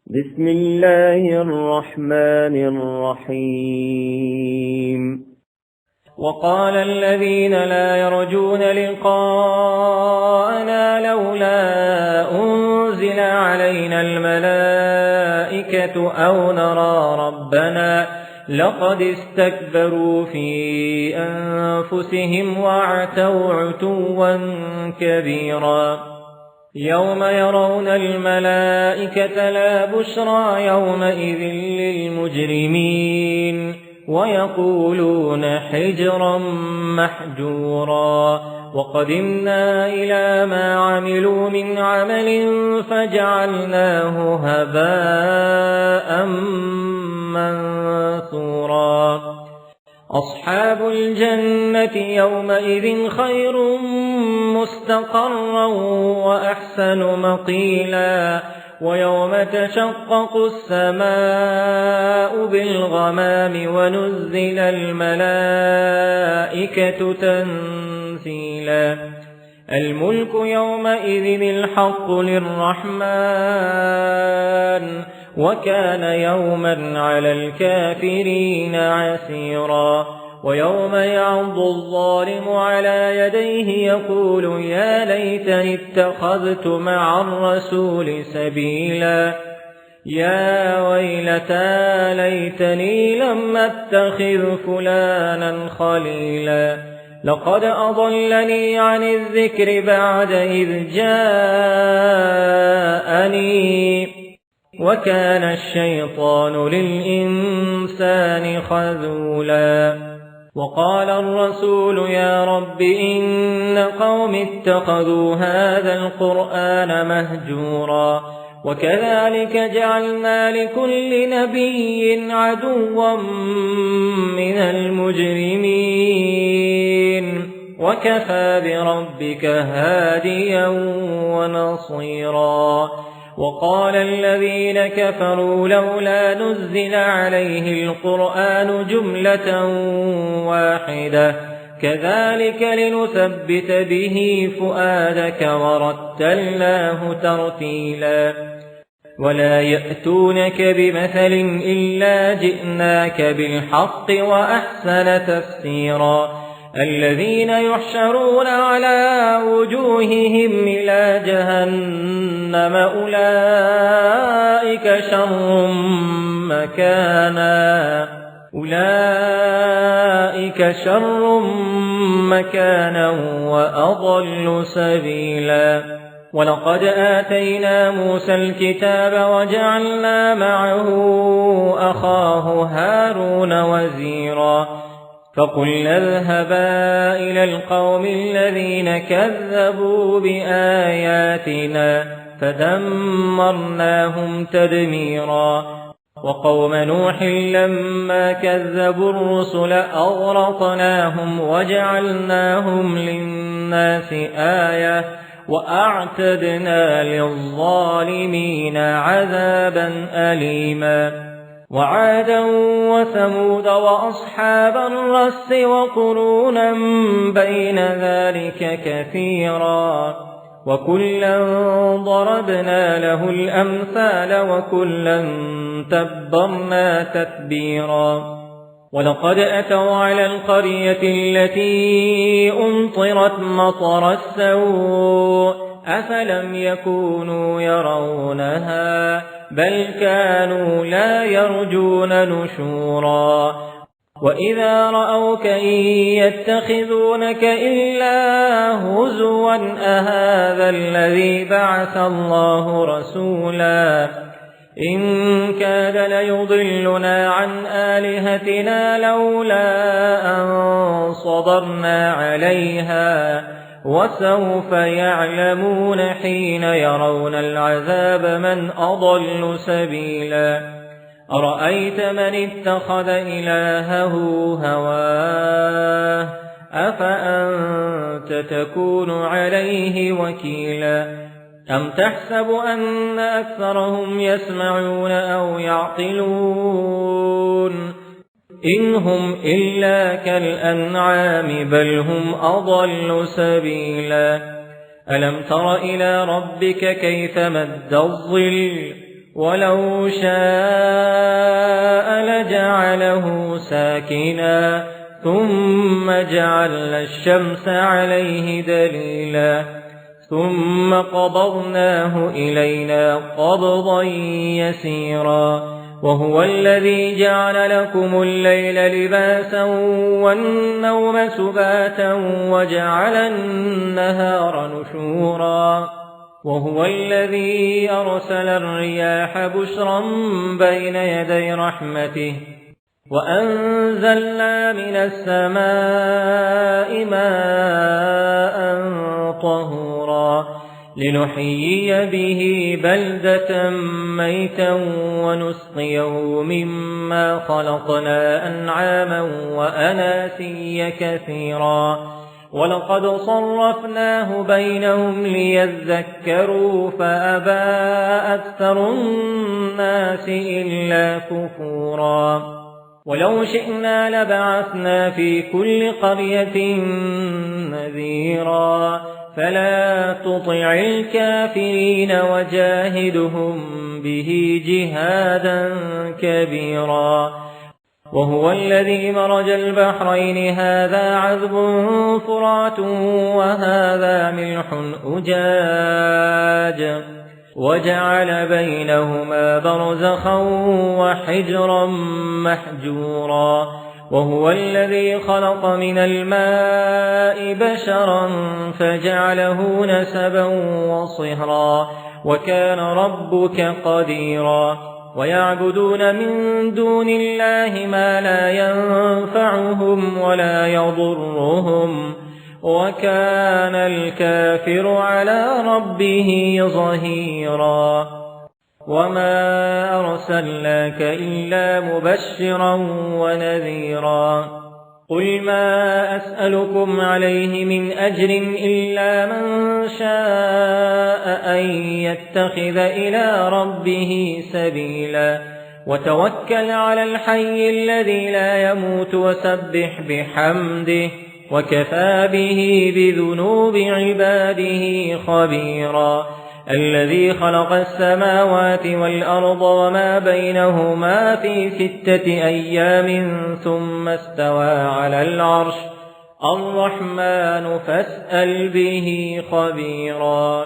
بسم الله الرحمن الرحيم. وقال الذين لا يرجون لقاءنا لولا أنزل علينا الملائكة أو نرى ربنا لقد استكبروا في أنفسهم وعتوا عتوا كبيرا يوم يرون الملائكة لا بشرى يومئذ للمجرمين ويقولون حجرا محجورا وقدمنا إلى ما عملوا من عمل فجعلناه هباء منثورا أصحاب الجنة يومئذ خير مستقرا وأحسن مقيلا ويوم تشقق السماء بالغمام ونزل الملائكة تنزيلا الملك يومئذ الحق للرحمن وكان يوما على الكافرين عسيرا ويوم يعض الظالم على يديه يقول يا ليتني اتخذت مع الرسول سبيلا يا ويلتى ليتني لم اتخذ فلانا خليلا لقد أضلني عن الذكر بعد إذ جاءني وكان الشيطان للإنسان خذولا وقال الرسول يا رب إن قوم اتخذوا هذا القرآن مهجورا وكذلك جعلنا لكل نبي عدوا من المجرمين وكفى بربك هاديا ونصيرا وقال الذين كفروا لولا نزل عليه القرآن جملة واحدة كذلك لنثبت به فؤادك ورتلناه ترتيلا ولا يأتونك بمثل إلا جئناك بالحق وأحسن تفسيرا الذين يحشرون على وجوههم إلى جهنم أولئك شر مكانا وأضل سبيلا ولقد آتينا موسى الكتاب وجعلنا معه أخاه هارون وزيرا فقلنا اذهبا إلى القوم الذين كذبوا بآياتنا فدمرناهم تدميرا وقوم نوح لما كذبوا الرسل أغرقناهم وجعلناهم للناس آية وأعتدنا للظالمين عذابا أليما وعادا وثمود وأصحاب الرس وقرونا بين ذلك كثيرا وكلا ضربنا له الأمثال وكلا تبرنا تتبيرا ولقد أتوا على القرية التي أمطرت مطر السوء أفلم يكونوا يرونها بل كانوا لا يرجون نشورا وإذا رأوك إن يتخذونك إلا هزوا أهذا الذي بعث الله رسولا إن كاد ليضلنا عن آلهتنا لولا أن صبرنا عليها وسوف يعلمون حين يرون العذاب من أضل سبيلا أرأيت من اتخذ إلهه هواه أفأنت تكون عليه وكيلا أم تحسب أن أكثرهم يسمعون أو يعقلون إن هم إلا كالأنعام بل هم أضل سبيلا ألم تر إلى ربك كيف مد الظل ولو شاء لجعله ساكنا ثم جعلنا الشمس عليه دليلا ثم قبضناه إلينا قبضا يسيرا وهو الذي جعل لكم الليل لباسا والنوم سباتا وجعل النهار نشورا وهو الذي أرسل الرياح بشرا بين يدي رحمته وأنزلنا من السماء ماء طهورا لنحيي به بلدة ميتا ونسقيه مما خلقنا أنعاما وأناسيا كثيرا ولقد صرفناه بينهم ليذكروا فأبى أكثر الناس إلا كفورا ولو شئنا لبعثنا في كل قرية نذيرا فلا تطع الكافرين وجاهدهم به جهادا كبيرا وهو الذي مرج البحرين هذا عذب فرات وهذا ملح أجاج وجعل بينهما برزخا وحجرا محجورا وهو الذي خلق من الماء بشرا فجعله نسبا وصهرا وكان ربك قديرا ويعبدون من دون الله ما لا ينفعهم ولا يضرهم وكان الكافر على ربه ظهيرا وما أرسلناك إلا مبشرا ونذيرا قل ما أسألكم عليه من أجر إلا من شاء أن يتخذ إلى ربه سبيلا وتوكل على الحي الذي لا يموت وسبح بحمده وكفى به بذنوب عباده خبيرا الذي خلق السماوات والأرض وما بينهما في 6 أيام ثم استوى على العرش الرحمن فاسأل به خبيرا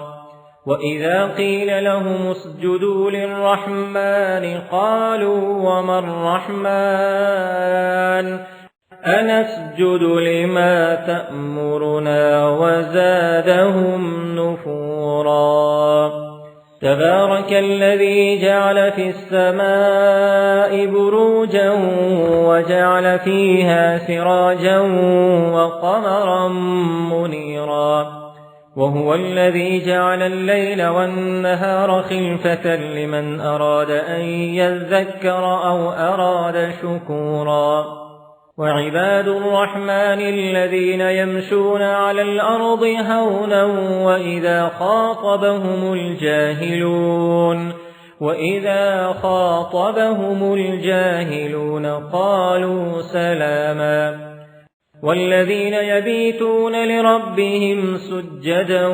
وإذا قيل لهم اسجدوا للرحمن قالوا وما الرحمن أنسجد لما تأمرنا وزادهم نفورا تبارك الذي جعل في السماء بروجا وجعل فيها سراجا وقمرا منيرا وهو الذي جعل الليل والنهار خلفة لمن أراد أن يذكر أو أراد شكورا وعباد الرحمن الذين يمشون على الأرض هونا وإذا خاطبهم الجاهلون قالوا سلاما والذين يبيتون لربهم سجدا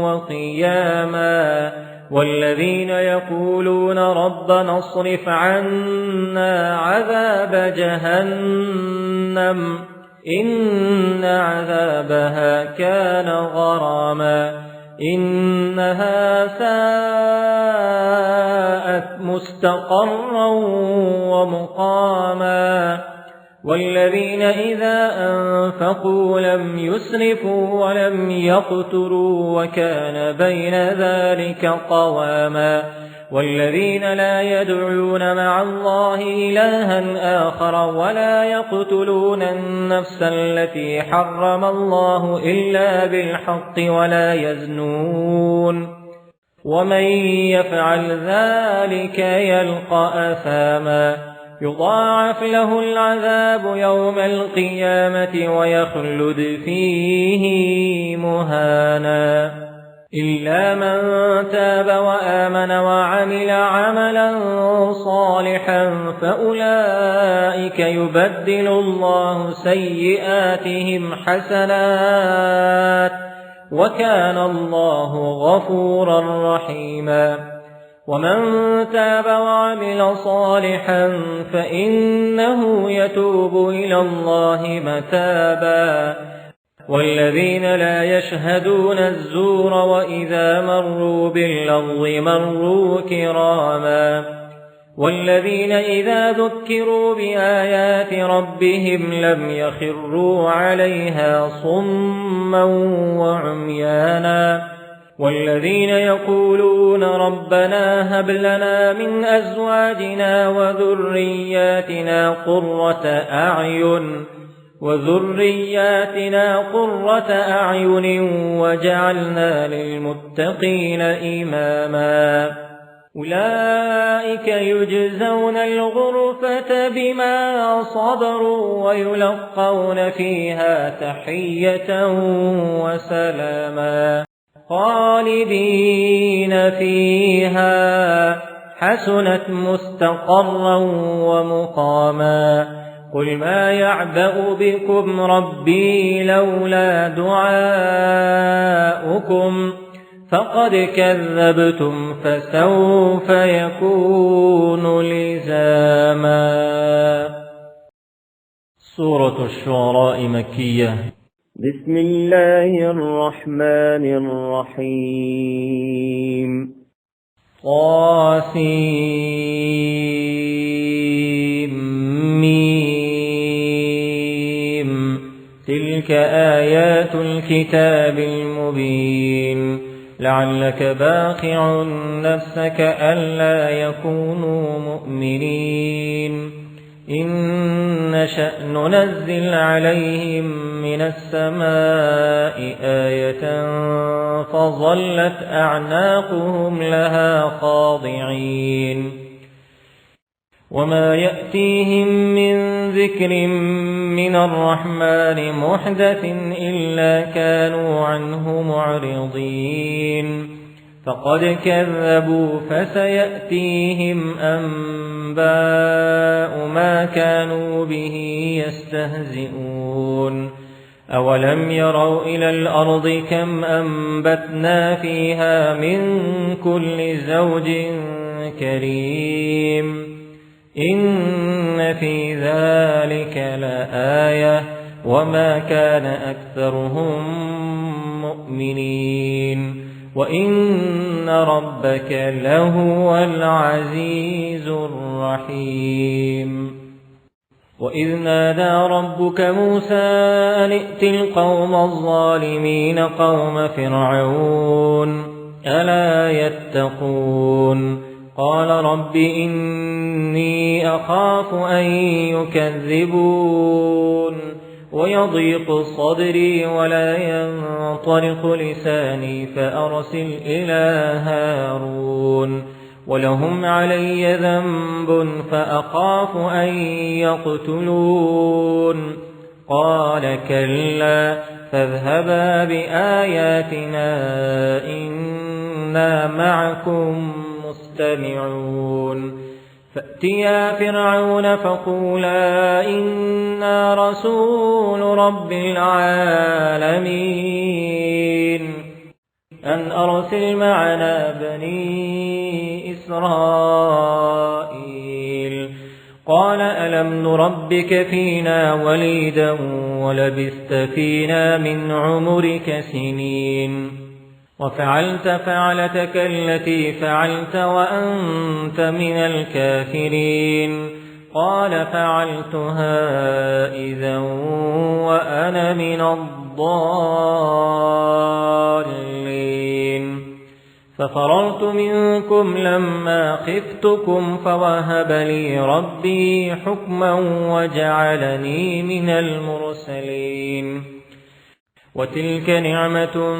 وقياما والذين يقولون ربنا اصرف عنا عذاب جهنم إن عذابها كان غراما إنها ساءت مستقرا ومقاما والذين إذا أنفقوا لم يسرفوا ولم يقتروا وكان بين ذلك قواما والذين لا يدعون مع الله إلها آخر ولا يقتلون النفس التي حرم الله إلا بالحق ولا يزنون ومن يفعل ذلك يلقى أثاما يضاعف له العذاب يوم القيامة ويخلد فيه مهانا إلا من تاب وآمن وعمل عملا صالحا فأولئك يبدل الله سيئاتهم حسنات وكان الله غفورا رحيما ومن تاب وعمل صالحا فإنه يتوب إلى الله متابا والذين لا يشهدون الزور وإذا مروا باللغو مروا كراما والذين إذا ذكروا بآيات ربهم لم يخروا عليها صما وعميانا والذين يقولون ربنا هب لنا من أزواجنا وذرياتنا قرة أعين وجعلنا للمتقين إماما أولئك يجزون الغرفة بما صبروا ويلقون فيها تحية وسلاما خالدين فيها حسنت مستقرا ومقاما قل ما يعبأ بكم ربي لولا دعاؤكم فقد كذبتم فسوف يكون لزاما. سورة الشعراء مكية. بسم الله الرحمن الرحيم. طاسيم تلك آيات الكتاب المبين لعلك باخع نفسك ألا يكونوا مؤمنين إن نشأ ننزل عليهم من السماء آية فظلت أعناقهم لها خاضعين وما يأتيهم من ذكر من الرحمن محدث إلا كانوا عنه معرضين فقد كذبوا فسيأتيهم أنباء ما كانوا به يستهزئون أولم يروا إلى الأرض كم أنبتنا فيها من كل زوج كريم إن في ذلك لآية وما كان أكثرهم مؤمنين وإن ربك لهو العزيز الرحيم وإذ نادى ربك موسى أن ائت القوم الظالمين قوم فرعون ألا يتقون قال رب إني أخاف أن يكذبون ويضيق صدري ولا ينطلق لساني فأرسل إلى هارون ولهم علي ذنب فأخاف أن يقتلون قال كلا فاذهبا بآياتنا إنا معكم مستمعون فأتيا فرعون فقولا إنا رسول رب العالمين أن أرسل معنا بني إسرائيل قال ألم نربك فينا وليدا ولبثت فينا من عمرك سنين وفعلت فعلتك التي فعلت وأنت من الكافرين قال فعلتها إذا وأنا من الضالين ففررت منكم لما خفتكم فوهب لي ربي حكما وجعلني من المرسلين وتلك نعمة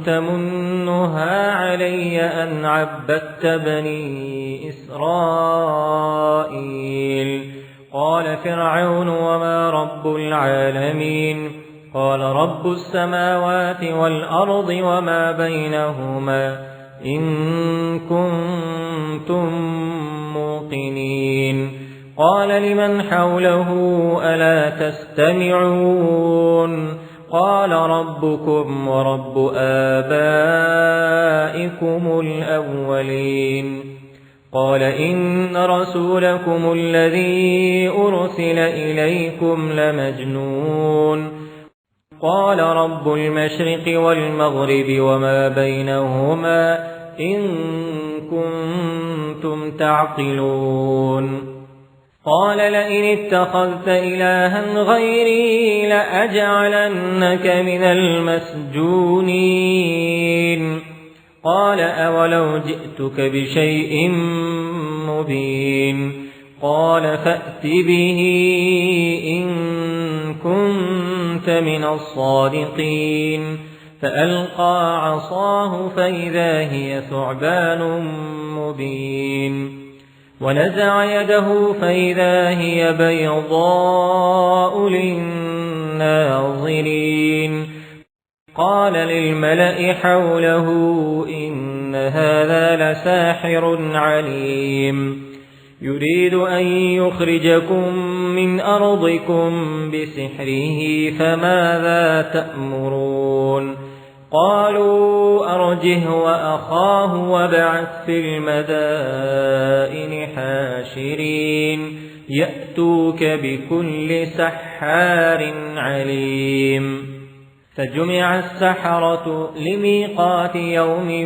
تمنها علي أن عبدت بني إسرائيل قال فرعون وما رب العالمين قال رب السماوات والأرض وما بينهما إن كنتم موقنين قال لمن حوله ألا تستمعون قال ربكم ورب آبائكم الأولين قال إن رسولكم الذي أرسل إليكم لمجنون قال رب المشرق والمغرب وما بينهما إن كنتم تعقلون قال لئن اتخذت إلها غيري لأجعلنك من المسجونين قال أولو جئتك بشيء مبين قال فأت به إن كنت من الصادقين فألقى عصاه فإذا هي ثعبان مبين ونزع يده فإذا هي بيضاء للناظرين قال للملأ حوله إن هذا لساحر عليم يريد أن يخرجكم من أرضكم بسحره فماذا تأمرون قالوا أرجه وأخاه وابعث في المدائن حاشرين يأتوك بكل سحار عليم فجمع السحرة لميقات يوم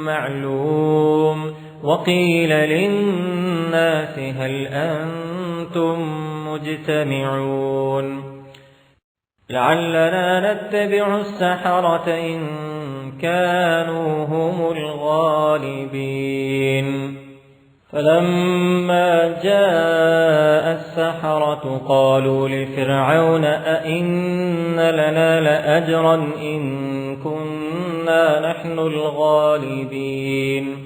معلوم وقيل للناس هل أنتم مجتمعون لعلنا نتبع السحرة إن كانوا هم الغالبين فلما جاء السحرة قالوا لفرعون أئن لنا لأجرا إن كنا نحن الغالبين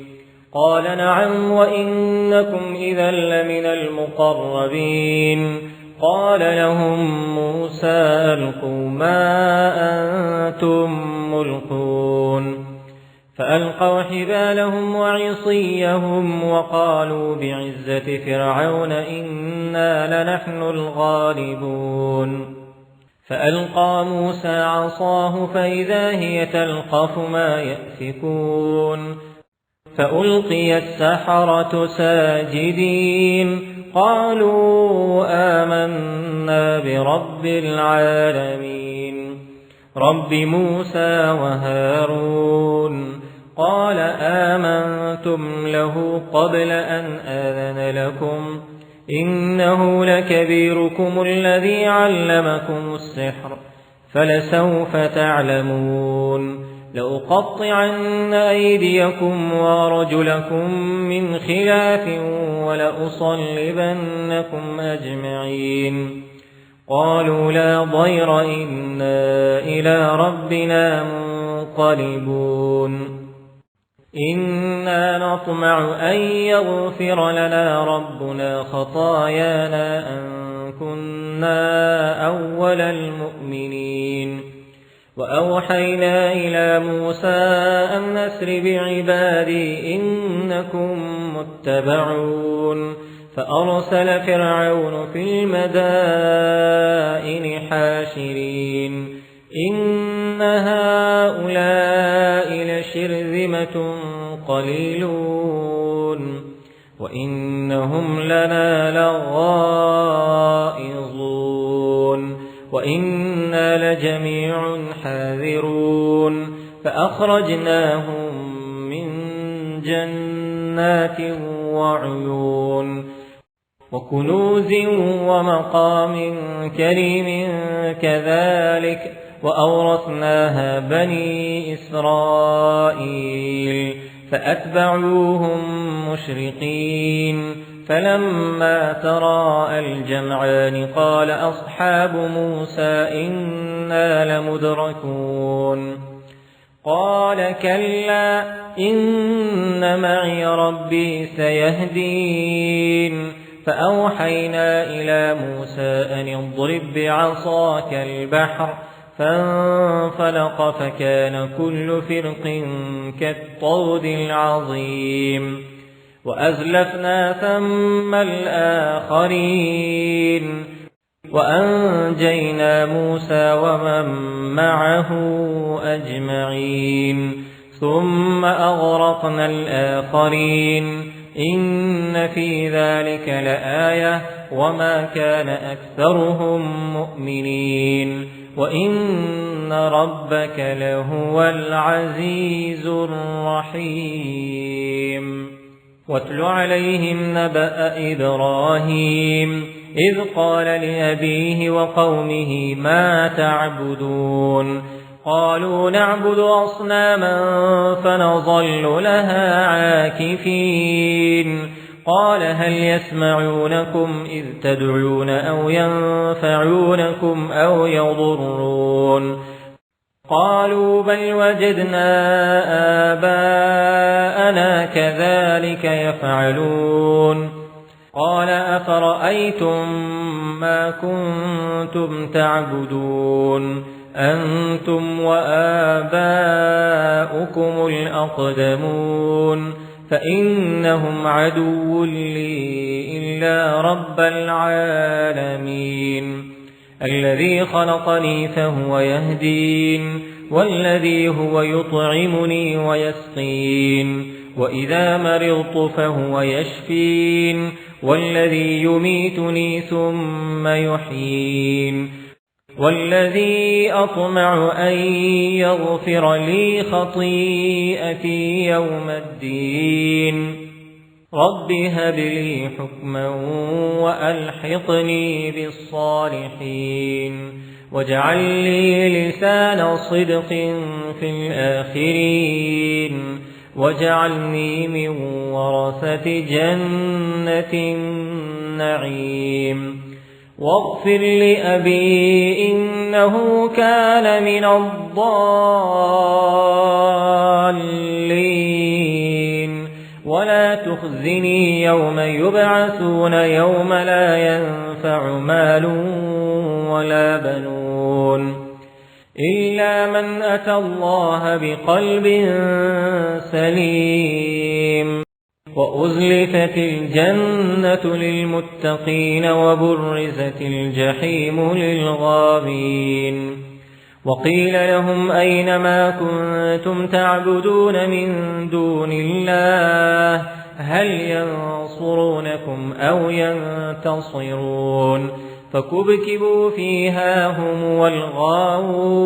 قال نعم وإنكم إذا لمن المقربين قال لهم موسى ألقوا ما أنتم ملقون فألقوا حبالهم وعصيهم وقالوا بعزة فرعون إنا لنحن الغالبون فألقى موسى عصاه فإذا هي تلقف ما يأفكون فألقي السحرة ساجدين قالوا آمنا برب العالمين رب موسى وهارون قال آمنتم له قبل أن آذن لكم إنه لكبيركم الذي علمكم السحر فلسوف تعلمون لأقطعن أيديكم وأرجلكم من خلاف ولأصلبنكم أجمعين قالوا لا ضير إنا إلى ربنا منقلبون إنا نطمع أن يغفر لنا ربنا خطايانا أن كنا أول المؤمنين وأوحينا إلى موسى أن نسر بعبادي إنكم متبعون فأرسل فرعون في المدائن حاشرين إن هؤلاء لشرذمة قليلون وإنهم لنا لغائظون وإنا لجميع حاذرون فأخرجناهم من جنات وعيون وكنوز ومقام كريم كذلك وأورثناها بني إسرائيل فأتبعوهم مشرقين فلما تراءى الجمعان قال أصحاب موسى إنا لمدركون قال كلا إن معي ربي سيهدين فأوحينا إلى موسى أن اضرب بعصاك البحر فانفلق فكان كل فرق كالطود العظيم وأزلفنا ثم الآخرين وأنجينا موسى ومن معه أجمعين ثم أغرقنا الآخرين إن في ذلك لآية وما كان أكثرهم مؤمنين وإن ربك لهو العزيز الرحيم واتل عليهم نبأ إبراهيم إذ قال لأبيه وقومه ما تعبدون قالوا نعبد أصناما فنظل لها عاكفين قال هل يسمعونكم إذ تدعون أو ينفعونكم أو يضرون قالوا بل وجدنا آباءنا كذلك يفعلون قال أفرأيتم ما كنتم تعبدون أنتم وآباؤكم الأقدمون فإنهم عدو لي إلا رب العالمين الذي خلقني فهو يهدين والذي هو يطعمني ويسقين وإذا مرضت فهو يشفين والذي يميتني ثم يحيين والذي أطمع أن يغفر لي خطيئتي يوم الدين رب هب لي حكما وألحقني بالصالحين واجعل لي لسان صدق في الآخرين واجعلني من ورثة جنة النعيم واغفر لأبي إنه كان من الضالين ولا تخزني يوم يبعثون يوم لا ينفع مال ولا بنون إلا من أتى الله بقلب سليم وأزلفت الجنة للمتقين وبرزت الجحيم للغابين وقيل لهم أين ما كنتم تعبدون من دون الله هل ينصرونكم أو ينتصرون فكبكبوا فيها هم والغاوون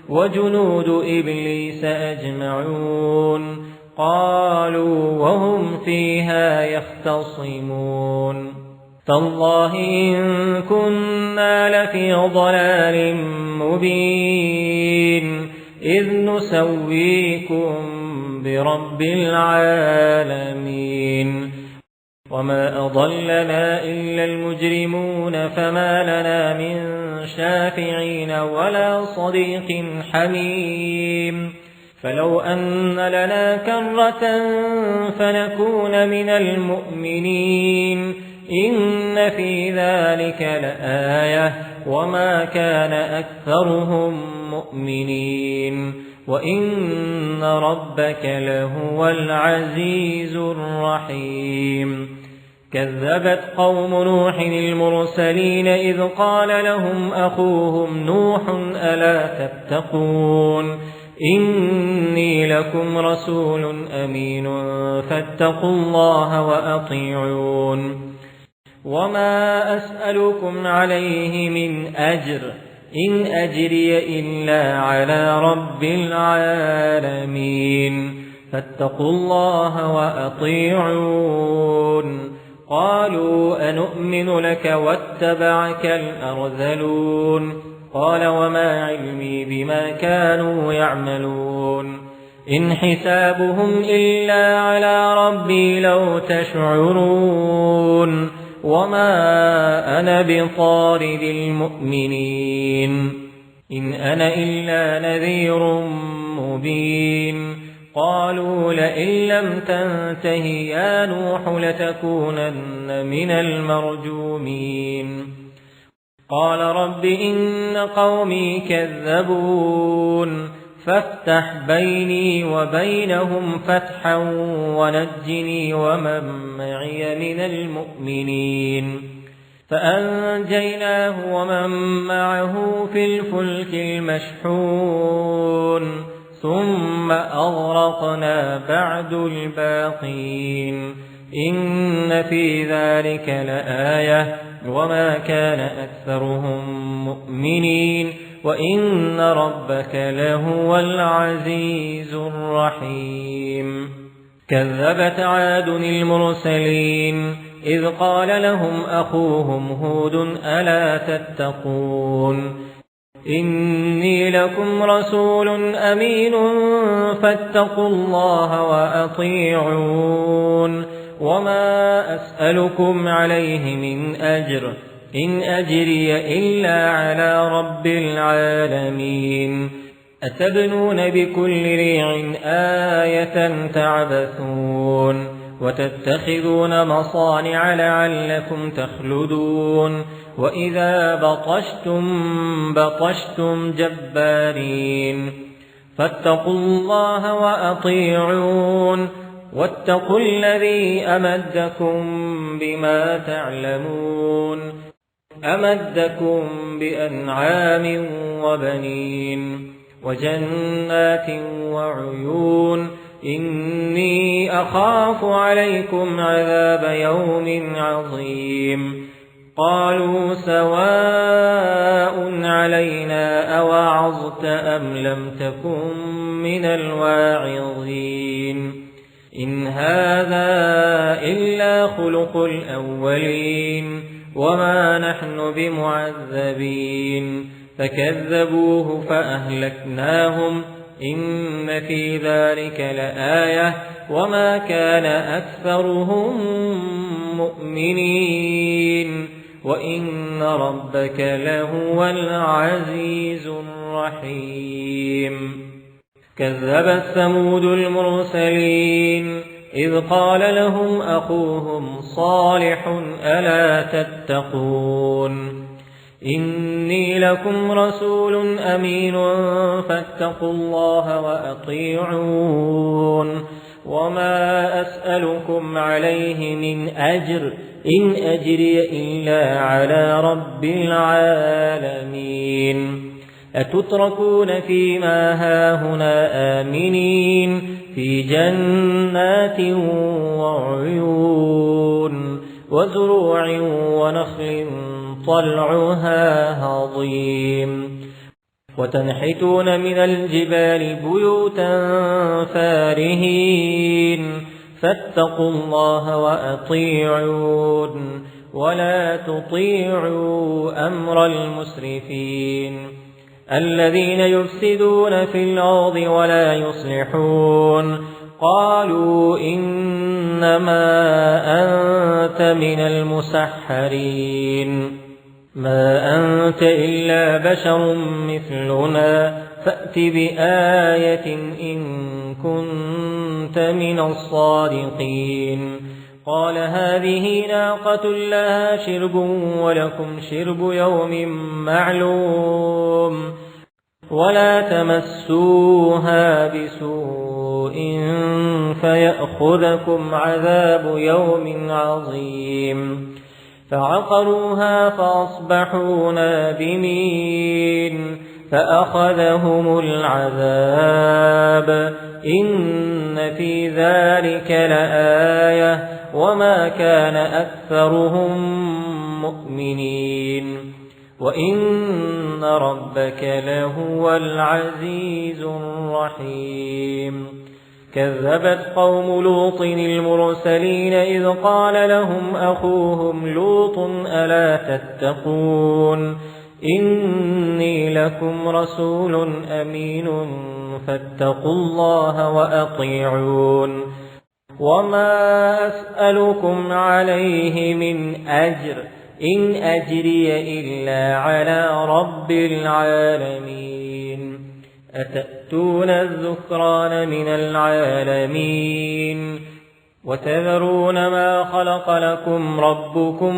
وجنود إبليس أجمعون قالوا وهم فيها يختصمون تالله إن كنا لفي ضلال مبين إذ نسويكم برب العالمين وما أضلنا إلا المجرمون فما لنا من شافعين ولا صديق حميم فلو أن لنا كرة فنكون من المؤمنين إن في ذلك لآية وما كان أكثرهم مؤمنين وإن ربك لهو العزيز الرحيم كذبت قوم نوح المرسلين إذ قال لهم أخوهم نوح ألا تتقون إني لكم رسول أمين فاتقوا الله وأطيعون وما أسألكم عليه من أجر إن أجري إلا على رب العالمين فاتقوا الله وأطيعون قالوا أنؤمن لك واتبعك الأرذلون قال وما علمي بما كانوا يعملون إن حسابهم إلا على ربي لو تشعرون وما أنا بطارد المؤمنين إن أنا إلا نذير مبين قالوا لئن لم تنته يا نوح لتكونن من المرجومين قال رب إن قومي كذبون فافتح بيني وبينهم فتحا ونجني ومن معي من المؤمنين فأنجيناه ومن معه في الفلك المشحون ثم أغرقنا بعد الباقين إن في ذلك لآية وما كان أكثرهم مؤمنين وإن ربك لهو العزيز الرحيم كذبت عاد المرسلين إذ قال لهم أخوهم هود ألا تتقون إني لكم رسول أمين فاتقوا الله وأطيعون وما أسألكم عليه من أجر إن أجري إلا على رب العالمين أتبنون بكل ريع آية تعبثون وتتخذون مصانع لعلكم تخلدون وإذا بطشتم جبارين فاتقوا الله وأطيعون واتقوا الذي أمدكم بما تعلمون أمدكم بأنعام وبنين وجنات وعيون إني أخاف عليكم عذاب يوم عظيم قالوا سواء علينا أوعظت أم لم تكن من الواعظين إن هذا إلا خلق الأولين وما نحن بمعذبين فكذبوه فأهلكناهم إن في ذلك لآية وما كان أكثرهم مؤمنين وإن ربك لهو العزيز الرحيم كذبت ثمود المرسلين إذ قال لهم أخوهم صالح ألا تتقون إني لكم رسول أمين فاتقوا الله وأطيعون وما أسألكم عليه من أجر إن أجري إلا على رب العالمين أتتركون فيما هاهنا آمنين في جنات وعيون وزروع ونخل طلعها هضيم وتنحتون من الجبال بيوتا فارهين فاتقوا الله وأطيعون ولا تطيعوا أمر المسرفين الذين يفسدون في الأرض ولا يصلحون قالوا إنما أنت من المسحرين ما أنت إلا بشر مثلنا فأت بآية إن كنت من الصادقين قال هذه ناقة لها شرب ولكم شرب يوم معلوم ولا تمسوها بسوء فيأخذكم عذاب يوم عظيم فعقروها فأصبحوا نادمين فأخذهم العذاب إن في ذلك لآية وما كان أكثرهم مؤمنين وإن ربك لهو العزيز الرحيم كذبت قوم لوط المرسلين إذ قال لهم أخوهم لوط ألا تتقون إني لكم رسول أمين فاتقوا الله وأطيعون وما أسألكم عليه من أجر إن أجري إلا على رب العالمين أتأتون الذكران من العالمين وتذرون ما خلق لكم ربكم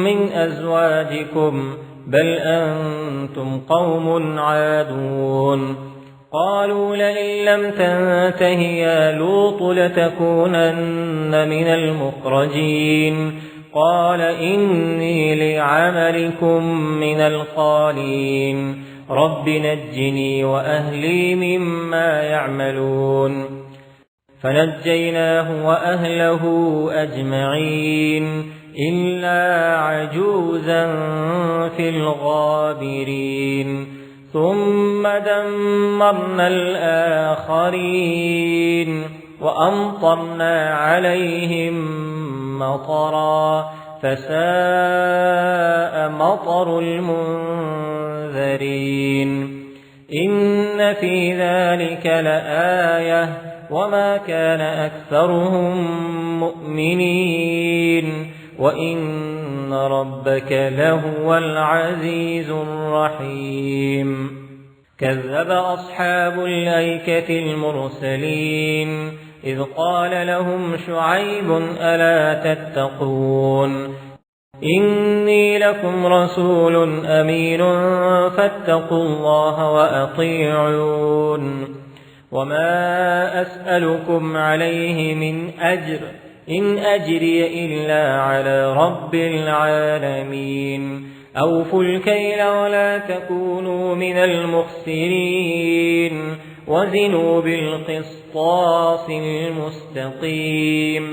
من أزواجكم بل أنتم قوم عادون قالوا لئن لم تنته يا لوط لتكونن من المخرجين قال إني لعملكم من القالين رب نجني وأهلي مما يعملون فنجيناه وأهله أجمعين إلا عجوزا في الغابرين ثم دمرنا الآخرين وأمطرنا عليهم مطرا فساء مطر المنذرين إن في ذلك لآية وما كان أكثرهم مؤمنين وإن ربك لهو العزيز الرحيم كذب أصحاب الأيكة المرسلين إذ قال لهم شعيب ألا تتقون إني لكم رسول أمين فاتقوا الله وأطيعون وما أسألكم عليه من أجر إن أجري إلا على رب العالمين أوفوا الكيل ولا تكونوا من المخسرين وزنوا بالقسطاس المستقيم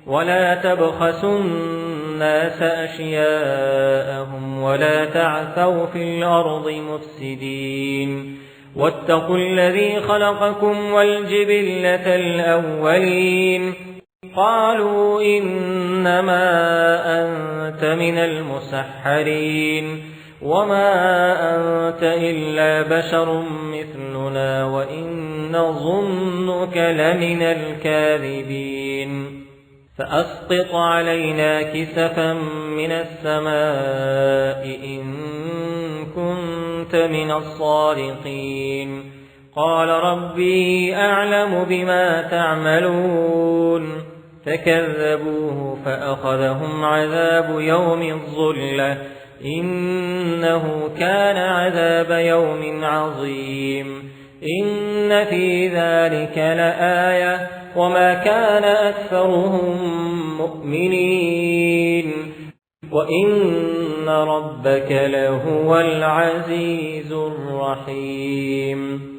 ولا تبخسوا الناس أشياءهم ولا تعثوا في الأرض مفسدين واتقوا الذي خلقكم والجبلة الأولين قالوا إنما أنت من المسحرين وما أنت إلا بشر مثلنا وإن نظنك لمن الكاذبين فأسقط علينا كسفا من السماء إن كنت من الصادقين قال ربي أعلم بما تعملون فكذبوه فأخذهم عذاب يوم الظلة إنه كان عذاب يوم عظيم إن في ذلك لآية وما كان أكثرهم مؤمنين وإن ربك لهو العزيز الرحيم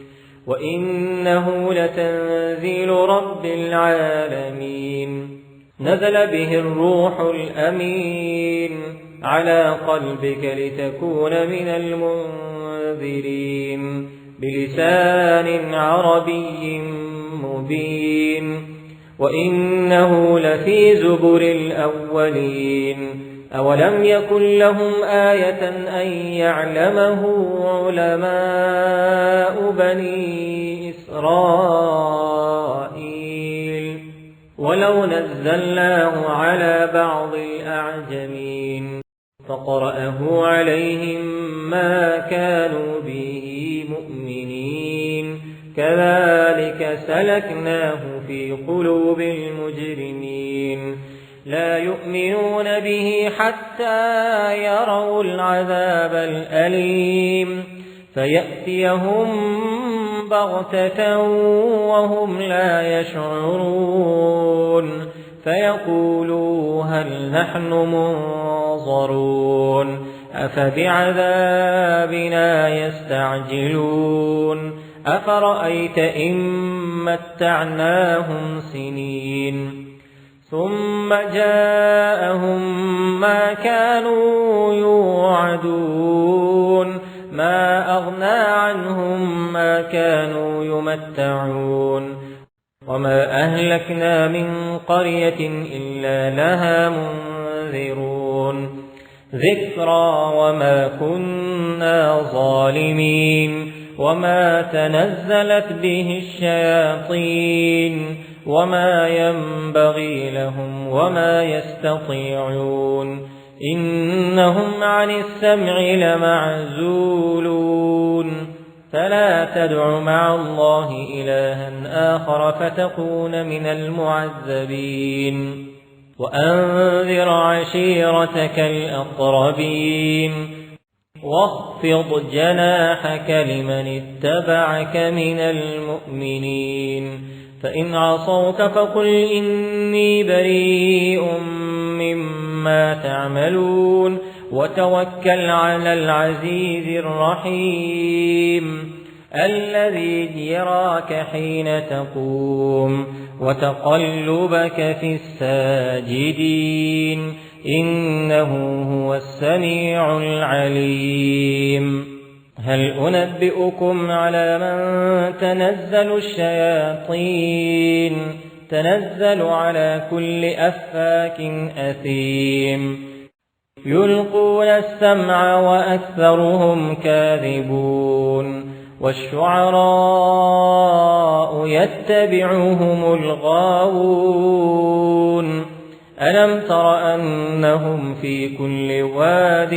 وإنه لتنزيل رب العالمين نزل به الروح الأمين على قلبك لتكون من المنذرين بلسان عربي مبين وإنه لفي زبر الأولين أولم يكن لهم آية أن يعلمه علماء بني إسرائيل ولو نزلناه على بعض الأعجمين فقرأه عليهم ما كانوا به مؤمنين كذلك سلكناه في قلوب المجرمين لا يؤمنون به حتى يروا العذاب الأليم فيأتيهم بغتة وهم لا يشعرون فيقولوا هل نحن منظرون أفبعذابنا يستعجلون أفرأيت إن متعناهم سنين ثم جاءهم ما كانوا يوعدون ما أغنى عنهم ما كانوا يمتعون وما أهلكنا من قرية إلا لها منذرون ذكرى وما كنا ظالمين وما تنزلت به الشياطين وما ينبغي لهم وما يستطيعون إنهم عن السمع لمعزولون فلا تدع مع الله إلها آخر فتكون من المعذبين وأنذر عشيرتك الأقربين واخفض جناحك لمن اتبعك من المؤمنين فإن عصوك فقل إني بريء مما تعملون وتوكل على العزيز الرحيم الذي يراك حين تقوم وتقلبك في الساجدين إنه هو السميع العليم. هل أنبئكم على من تنزل الشياطين تنزل على كل أفاك أثيم يلقون السمع وأكثرهم كاذبون والشعراء يتبعهم الغاوون ألم تر أنهم في كل واد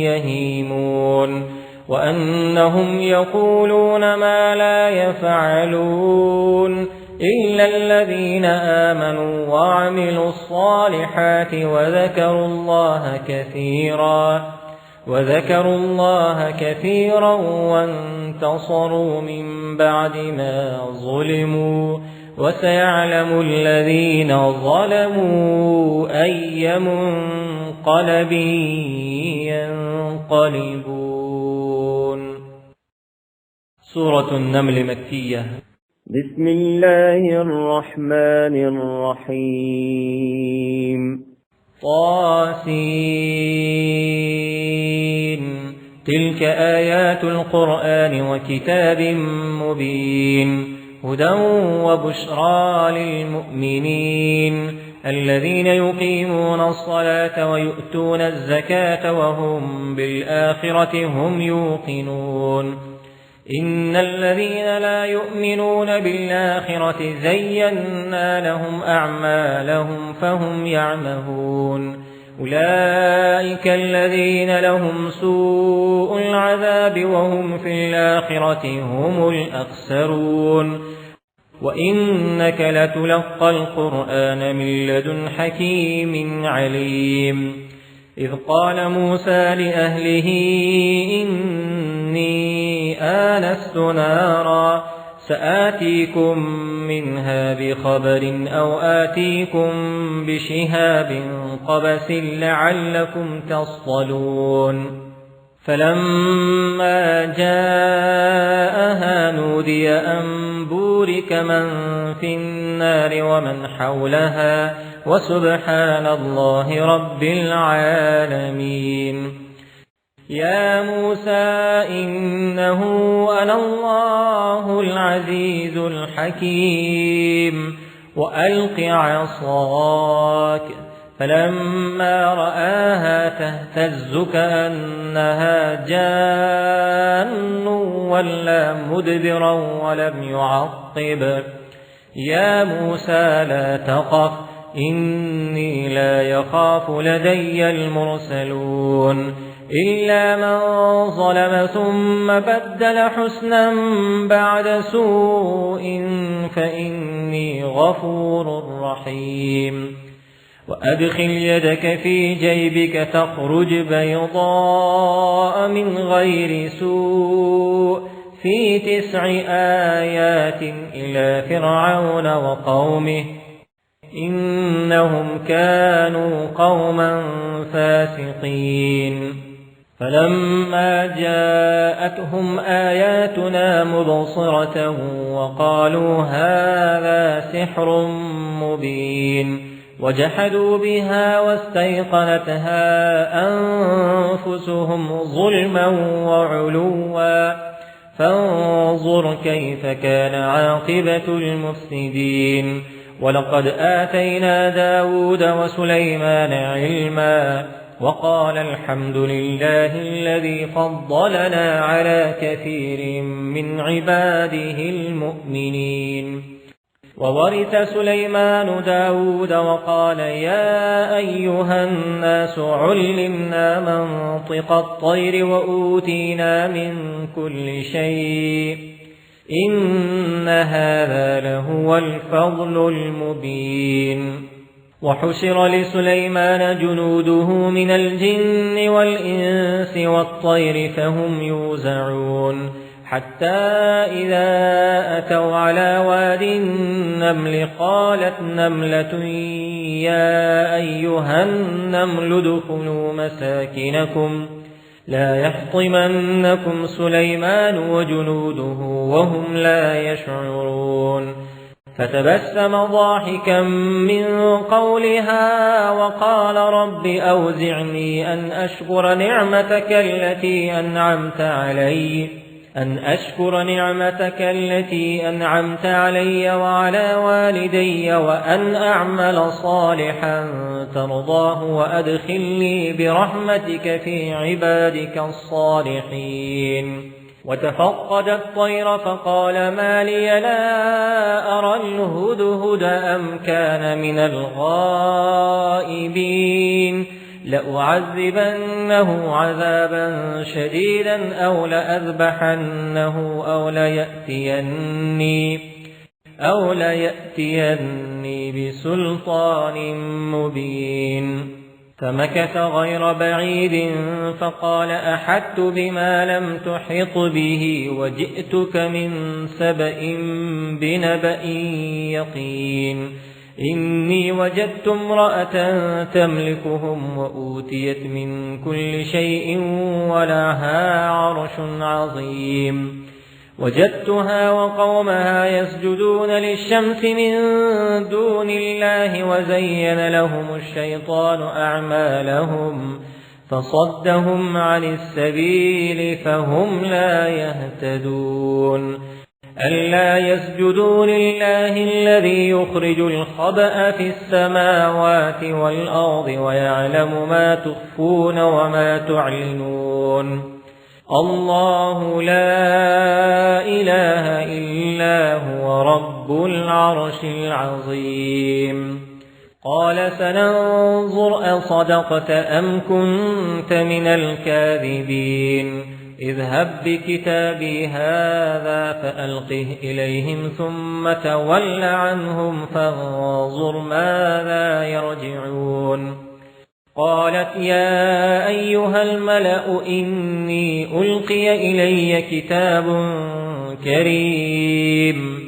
يهيمون وأنهم يقولون ما لا يفعلون إلا الذين آمنوا وعملوا الصالحات وذكروا الله كثيرا وانتصروا من بعد ما ظلموا وسيعلم الذين ظلموا أي منقلب ينقلبون. سورة النمل مكية. بسم الله الرحمن الرحيم. طاسين. تلك آيات القرآن وكتاب مبين هدى وبشرى للمؤمنين الذين يقيمون الصلاة ويؤتون الزكاة وهم بالآخرة هم يوقنون. إن الذين لا يؤمنون بالآخرة زينا لهم أعمالهم فهم يعمهون أولئك الذين لهم سوء العذاب وهم في الآخرة هم الأخسرون. وإنك لتلقى القرآن من لدن حكيم عليم. إذ قال موسى لأهله إني آنست نارا سآتيكم منها بخبر أو آتيكم بشهاب قبس لعلكم تصطلون. فلما جاءها نودي أن بورك من في النار ومن حولها وسبحان الله رب العالمين. يا موسى إنه أنا الله العزيز الحكيم وألق عصاك. فلما رآها تهتز كأنها جان ولا مدبرا ولم يعقب. يا موسى لا تخف إني لا يخاف لدي المرسلون إلا من ظلم ثم بدل حسنا بعد سوء فإني غفور رحيم. وأدخل يدك في جيبك تخرج بيضاء من غير سوء في 9 آيات إلى فرعون وقومه إنهم كانوا قوما فاسقين. فلما جاءتهم آياتنا مبصرة وقالوا هذا سحر مبين وجحدوا بها واستيقنتها أنفسهم ظلما وعلوا فانظر كيف كان عاقبة المفسدين. ولقد آتينا داود وسليمان علما وقال الحمد لله الذي فضلنا على كثير من عباده المؤمنين. وورث سليمان داود وقال يا أيها الناس علمنا منطق الطير وأوتينا من كل شيء إن هذا لهو الفضل المبين. وحشر لسليمان جنوده من الجن والإنس والطير فهم يوزعون حتى إذا أتوا على واد النمل قالت نملة يا أيها النمل ادخلوا مساكنكم لا يحطمنكم سليمان وجنوده وهم لا يشعرون فتبسم ضاحكا من قولها وقال رب أوزعني أن أشكر نعمتك التي أنعمت علي وعلى والدي وأن أعمل صالحا ترضاه وأدخلني برحمتك في عبادك الصالحين وتفقد الطير فقال ما لي لا أرى الهدهد أم كان من الغائبين لأعذبنه عذابا شديدا أو لأذبحنه أو ليأتيني بسلطان مبين فمكث غير بعيد فقال أحطت بما لم تحط به وجئتك من سبأ بنبأ يقين إني وجدت امرأة تملكهم وأوتيت من كل شيء ولها عرش عظيم وجدتها وقومها يسجدون للشمس من دون الله وزين لهم الشيطان أعمالهم فصدهم عن السبيل فهم لا يهتدون ألا يسجدوا لله الذي يخرج الخبأ في السماوات والأرض ويعلم ما تخفون وما تعلنون الله لا إله إلا هو رب العرش العظيم قال سننظر أصدقت أم كنت من الكاذبين اذهب بكتابي هذا فألقه إليهم ثم تول عنهم فانظر ماذا يرجعون قالت يا أيها الملأ إني ألقي إلي كتاب كريم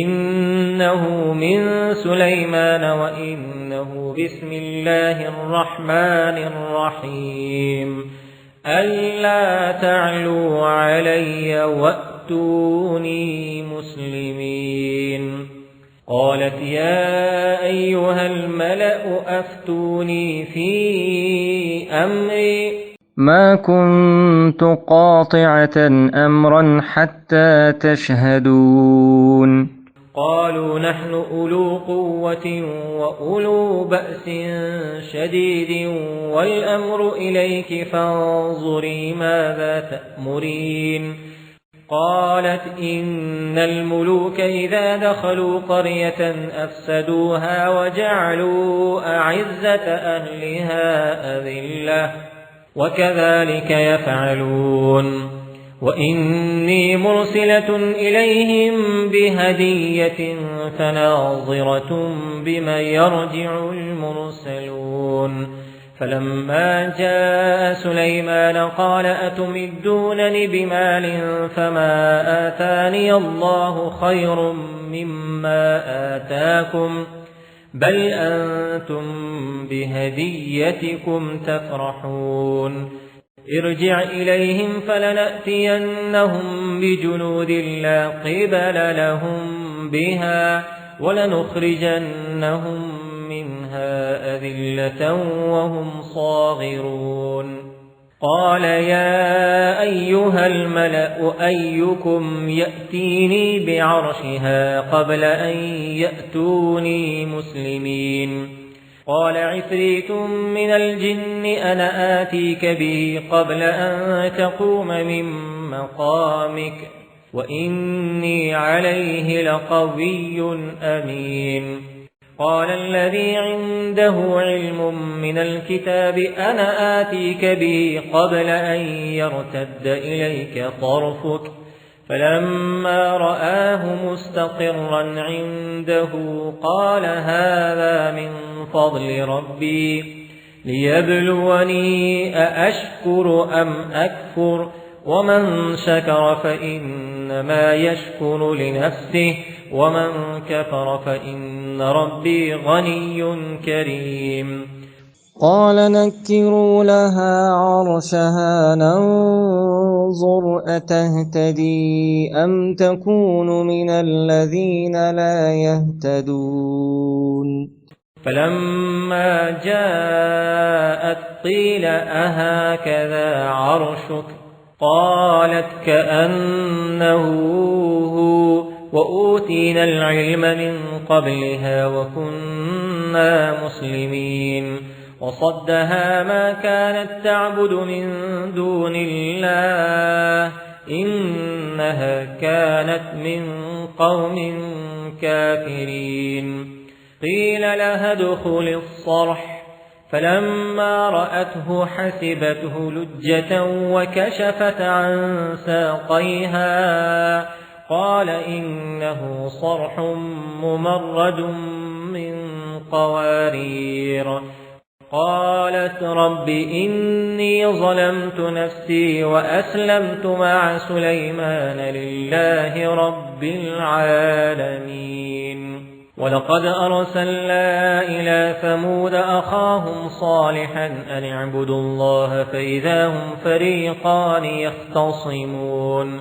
إنه من سليمان وإنه بسم الله الرحمن الرحيم ألا تعلوا علي وأتوني مسلمين قالت يا أيها الملأ أفتوني في أمري ما كنت قاطعة أمرا حتى تشهدون قالوا نحن أولو قوة وأولو بأس شديد والأمر إليك فانظري ماذا تأمرين قالت إن الملوك إذا دخلوا قرية أفسدوها وجعلوا أعزة أهلها أذلة وكذلك يفعلون وإني مرسلة إليهم بهدية فناظرة بما يرجع المرسلون فلما جاء سليمان قال أتمدونني بمال فما آتاني الله خير مما آتاكم بل أنتم بهديتكم تفرحون ارجع إليهم فلنأتينهم بجنود لا قبل لهم بها ولنخرجنهم منها أذلة وهم صاغرون قال يا أيها الملأ أيكم يأتيني بعرشها قبل أن يأتوني مسلمين قال عفريت من الجن أنا آتيك به قبل أن تقوم من مقامك وإني عليه لقوي أمين قال الذي عنده علم من الكتاب أنا آتيك به قبل أن يرتد إليك طرفك فلما رآه مستقرا عنده قال هذا من فضل ربي ليبلوني أأشكر أم أكفر ومن شكر فإنما يشكر لنفسه ومن كفر فإن ربي غني كريم. قال نكروا لها عرشها ننظر أتهتدي أم تكون من الذين لا يهتدون. فلما جاءت قيل أهكذا عرشك قالت كأنه هو وأوتينا العلم من قبلها وكنا مسلمين. وصدها ما كانت تعبد من دون الله إنها كانت من قوم كافرين. قيل لها ادخل الصرح فلما رأته حسبته لجة وكشفت عن ساقيها قال إنه صرح ممرد من قوارير. قالت رب إني ظلمت نفسي وأسلمت مع سليمان لله رب العالمين. ولقد أرسلنا إلى ثمود أخاهم صالحا أن اعبدوا الله فإذا هم فريقان يختصمون.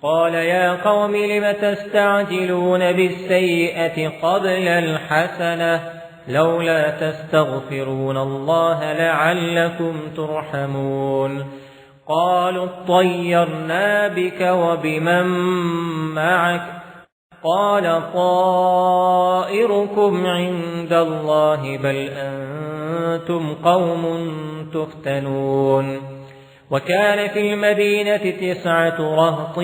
قال يا قوم لم تستعجلون بالسيئة قبل الحسنة لولا تستغفرون الله لعلكم ترحمون. قالوا اطيرنا بك وبمن معك قال طائركم عند الله بل أنتم قوم تفتنون. وكان في المدينة 9 رهط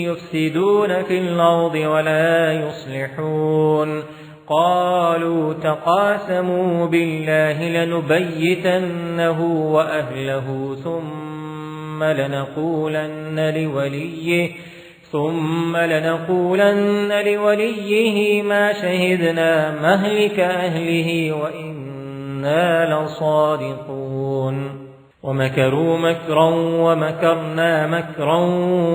يفسدون في الأرض ولا يصلحون. قالوا تقاسموا بالله لنبيتنه وأهله ثم لنقولن لوليه ما شهدنا مهلك أهله وإنا لصادقون. ومكروا مكرا ومكرنا مكرا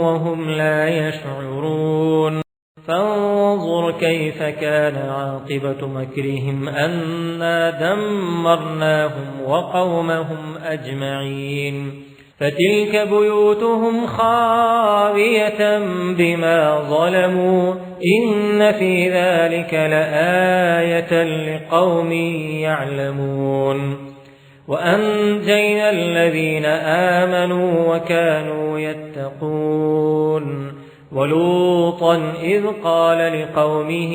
وهم لا يشعرون. فانظر كيف كان عاقبة مكرهم أنا دمرناهم وقومهم أجمعين. فتلك بيوتهم خاوية بما ظلموا إن في ذلك لآية لقوم يعلمون. وأنجينا الذين آمنوا وكانوا يتقون. ولوطا إذ قال لقومه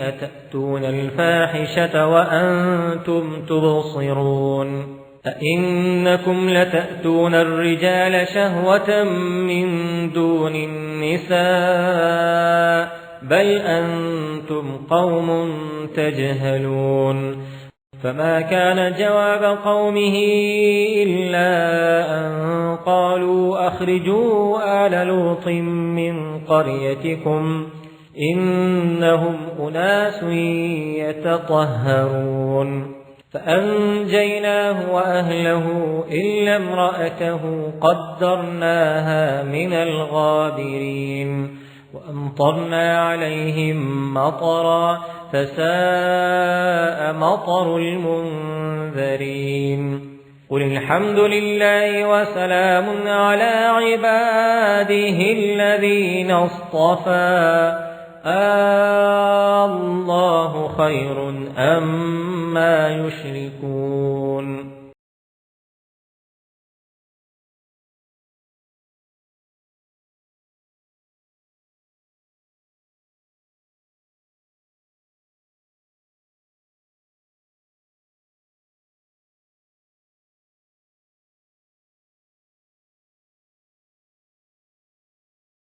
أتأتون الفاحشة وأنتم تبصرون أئنكم لتأتون الرجال شهوة من دون النساء بل أنتم قوم تجهلون. فما كان جواب قومه إلا أن قالوا أخرجوا آل لوط من قريتكم إنهم أناس يتطهرون. فأنجيناه وأهله إلا امرأته قدرناها من الغابرين. وأمطرنا عليهم مطرا فساء مطر المنذرين. قل الحمد لله وسلام على عباده الذين اصطفى الله خير أما يشركون.